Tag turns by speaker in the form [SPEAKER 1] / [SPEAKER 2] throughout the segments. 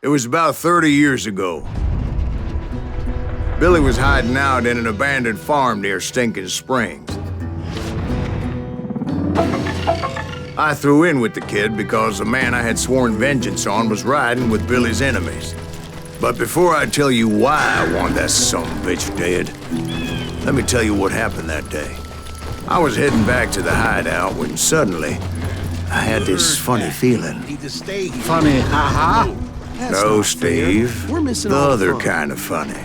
[SPEAKER 1] It was about 30 years ago. Billy was hiding out in an abandoned farm near Stinking Springs. I threw in with the kid because the man I had sworn vengeance on was riding with Billy's enemies. But before I tell you why I want that son of a bitch dead, let me tell you what happened that day. I was heading back to the hideout when suddenly I had this funny feeling.
[SPEAKER 2] Funny, haha?
[SPEAKER 1] No, Steve.
[SPEAKER 2] We're missing
[SPEAKER 1] the
[SPEAKER 2] all the
[SPEAKER 1] other
[SPEAKER 2] fun.
[SPEAKER 1] kind of funny.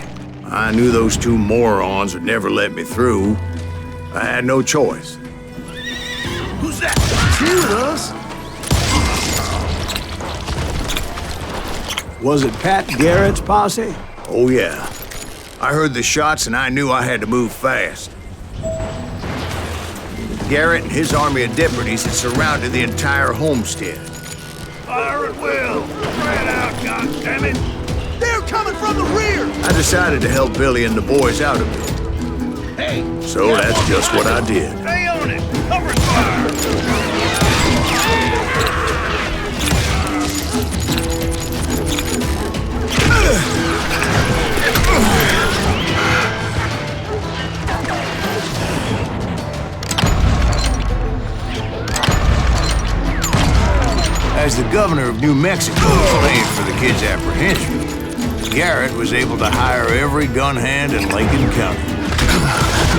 [SPEAKER 1] I knew those two morons would never let me through. I had no choice.
[SPEAKER 2] Who's that? Shoot us!
[SPEAKER 3] Was it Pat Garrett's posse?
[SPEAKER 1] Oh, yeah. I heard the shots and I knew I had to move fast. Garrett and his army of deputies had surrounded the entire homestead.
[SPEAKER 4] Fire at will! Spread out, goddammit!
[SPEAKER 2] They're coming from the rear!
[SPEAKER 1] I decided to help Billy and the boys out of it.
[SPEAKER 4] Hey!
[SPEAKER 1] So that's just what I did.
[SPEAKER 4] Stay on it! Cover fire!
[SPEAKER 1] As the governor of New Mexico claimed for the kid's apprehension, Garrett was able to hire every gun hand in Lincoln County.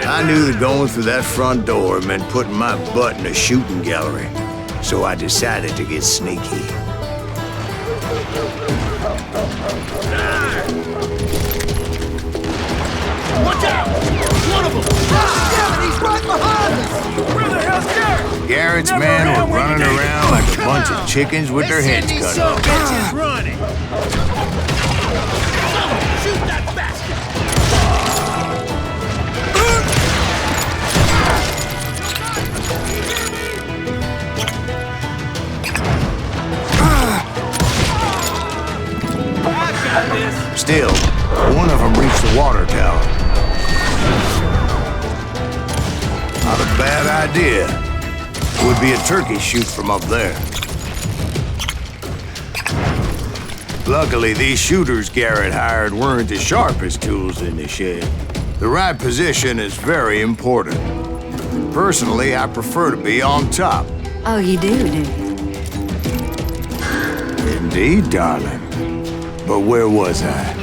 [SPEAKER 1] I knew that going through that front door meant putting my butt in a shooting gallery, so I decided to get sneaky.
[SPEAKER 4] Watch out! One of them!
[SPEAKER 2] Damn it, he's right behind us!
[SPEAKER 4] Where the hell's Garrett?
[SPEAKER 1] Garrett's
[SPEAKER 4] Never
[SPEAKER 1] men
[SPEAKER 4] around
[SPEAKER 1] were
[SPEAKER 4] when
[SPEAKER 1] running
[SPEAKER 4] you need it.
[SPEAKER 1] around like a
[SPEAKER 4] Come
[SPEAKER 1] bunch
[SPEAKER 4] on.
[SPEAKER 1] of chickens with their heads
[SPEAKER 4] These
[SPEAKER 1] cut
[SPEAKER 4] son
[SPEAKER 1] off.
[SPEAKER 4] of bitches running! Shoot that bastard! I got this!
[SPEAKER 1] Still, one of them reached the water tower. Not a bad idea. Would be a turkey shoot from up there. Luckily, these shooters Garrett hired weren't the sharpest tools in the shed. The right position is very important. Personally, I prefer to be on top.
[SPEAKER 5] Oh, you do you?
[SPEAKER 1] Indeed, darling. But where was I?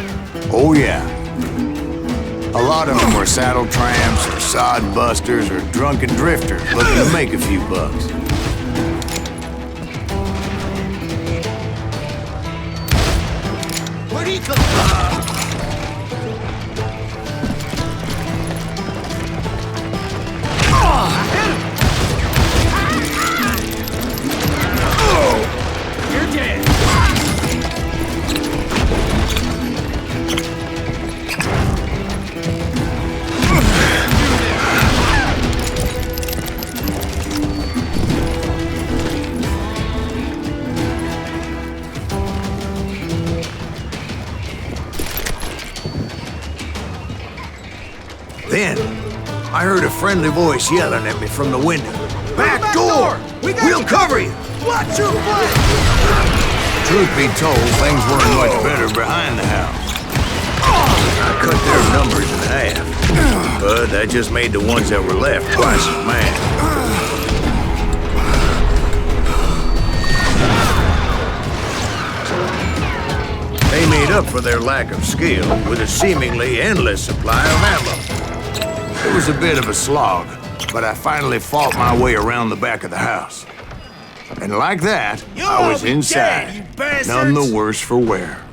[SPEAKER 1] Oh, yeah. A lot of them were saddle tramps or sod busters or drunken drifters looking to make a few bucks.
[SPEAKER 2] Where'd he come from?
[SPEAKER 4] You're dead!
[SPEAKER 1] Then, I heard a friendly voice yelling at me from the window. Back door! We'll cover you!
[SPEAKER 2] Watch your flank!
[SPEAKER 1] Truth be told, things weren't much better behind the house. I cut their numbers in half, but that just made the ones that were left twice as mad. They made up for their lack of skill with a seemingly endless supply of ammo. It was a bit of a slog, but I finally fought my way around the back of the house. And like that, I was inside,
[SPEAKER 4] you bastards!
[SPEAKER 1] none the worse for wear.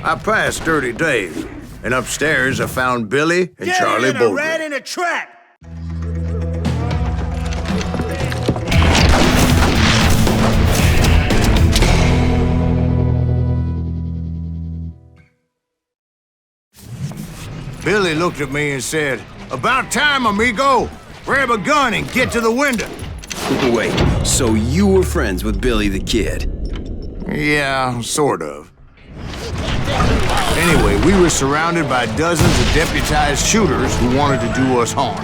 [SPEAKER 1] I passed Dirty Dave, and upstairs I found Billy and Charlie
[SPEAKER 4] a rat
[SPEAKER 1] Bowden.
[SPEAKER 4] in a trap!
[SPEAKER 1] Billy looked at me and said, "About time, amigo." Grab a gun and get to the window.
[SPEAKER 5] Wait, so you were friends with Billy the Kid?
[SPEAKER 1] Yeah, sort of. Anyway, we were surrounded by dozens of deputized shooters who wanted to do us harm.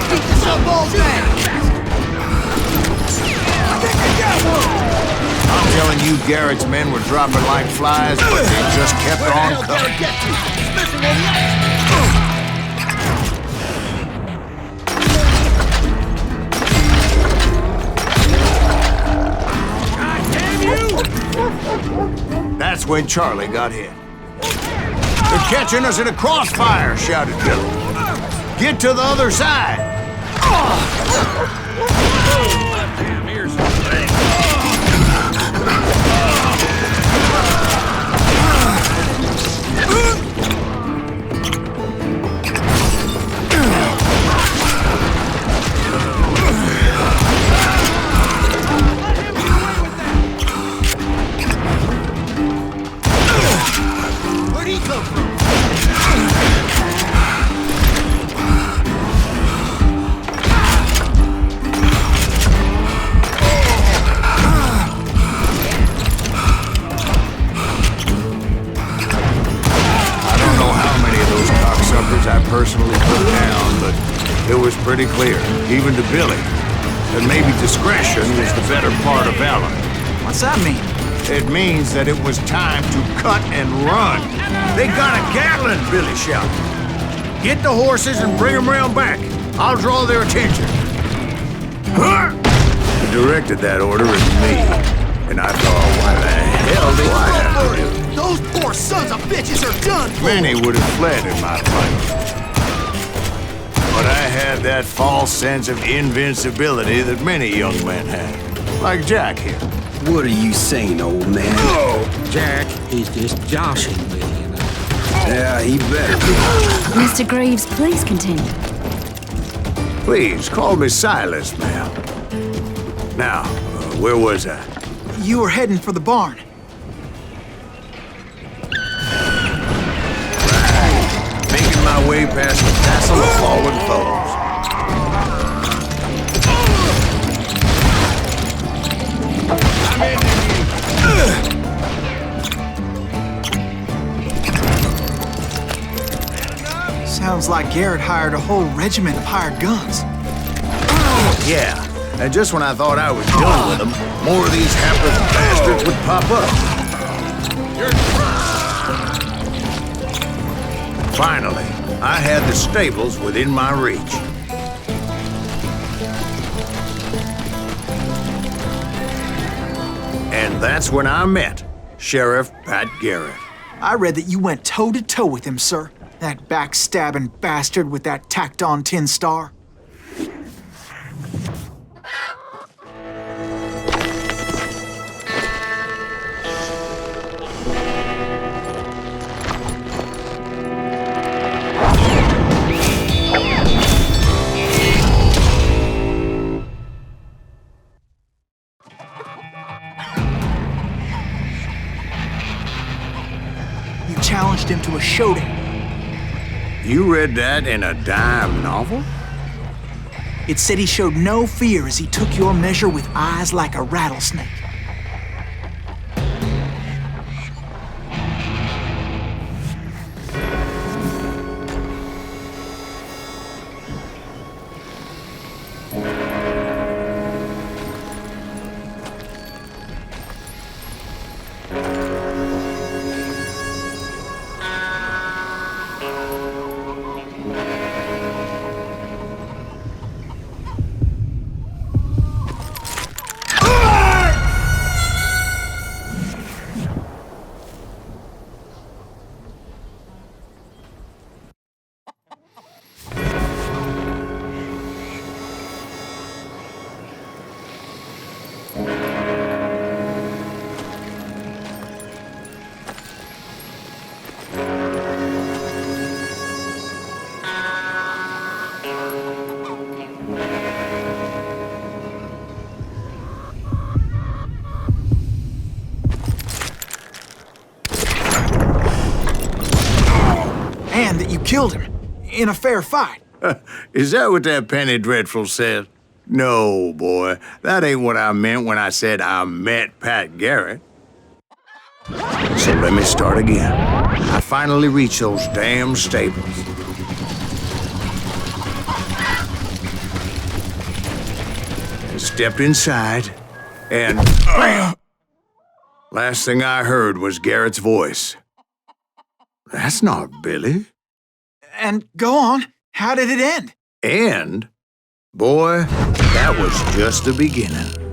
[SPEAKER 2] Beat the subballs down! I think I got one!
[SPEAKER 1] I'm telling you, Garrett's men were dropping like flies, but they just kept on coming.
[SPEAKER 2] Get to? Missing one left!
[SPEAKER 1] That's when Charlie got hit. They're catching us in a crossfire, shouted Billy. Get to the other side.
[SPEAKER 2] Where'd he come from?
[SPEAKER 1] I personally put down, but it was pretty clear, even to Billy, that maybe discretion was the better part of valor.
[SPEAKER 2] What's that mean?
[SPEAKER 1] It means that it was time to cut and run. They got a Gatling, Billy shouted. Get the horses and bring them round back. I'll draw their attention. He directed that order at me, and I thought, why the hell do I have to do it?
[SPEAKER 2] Those poor sons of bitches are done for!
[SPEAKER 1] Many would have fled in my plight. But I had that false sense of invincibility that many young men have. Like Jack here.
[SPEAKER 5] What are you saying, old man?
[SPEAKER 6] Jack, he's just joshing me, you know.
[SPEAKER 5] Yeah, he better be.
[SPEAKER 7] Mr. Greaves, please continue.
[SPEAKER 1] Please, call me Silas, ma'am. Now, where was I?
[SPEAKER 2] You were heading for the barn.
[SPEAKER 1] Making my way past the tassel of fallen foes.
[SPEAKER 2] Sounds like Garrett hired a whole regiment of hired guns.
[SPEAKER 1] Yeah, and just when I thought I was done with them, more of these hapless bastards would pop up. Finally, I had the stables within my reach. And that's when I met Sheriff Pat Garrett.
[SPEAKER 2] I read that you went toe-to-toe with him, sir. That backstabbing bastard with that tacked-on tin star. You challenged him to a showdown.
[SPEAKER 1] You read that in a dime novel?
[SPEAKER 2] It said he showed no fear as he took your measure with eyes like a rattlesnake. killed him in a fair fight.
[SPEAKER 1] Is that what that Penny Dreadful said? No, boy. That ain't what I meant when I said I met Pat Garrett. So let me start again. I finally reached those damn stables. And stepped inside, and last thing I heard was Garrett's voice. That's not Billy.
[SPEAKER 2] And go on, how did it end?
[SPEAKER 1] And, boy, that was just the beginning.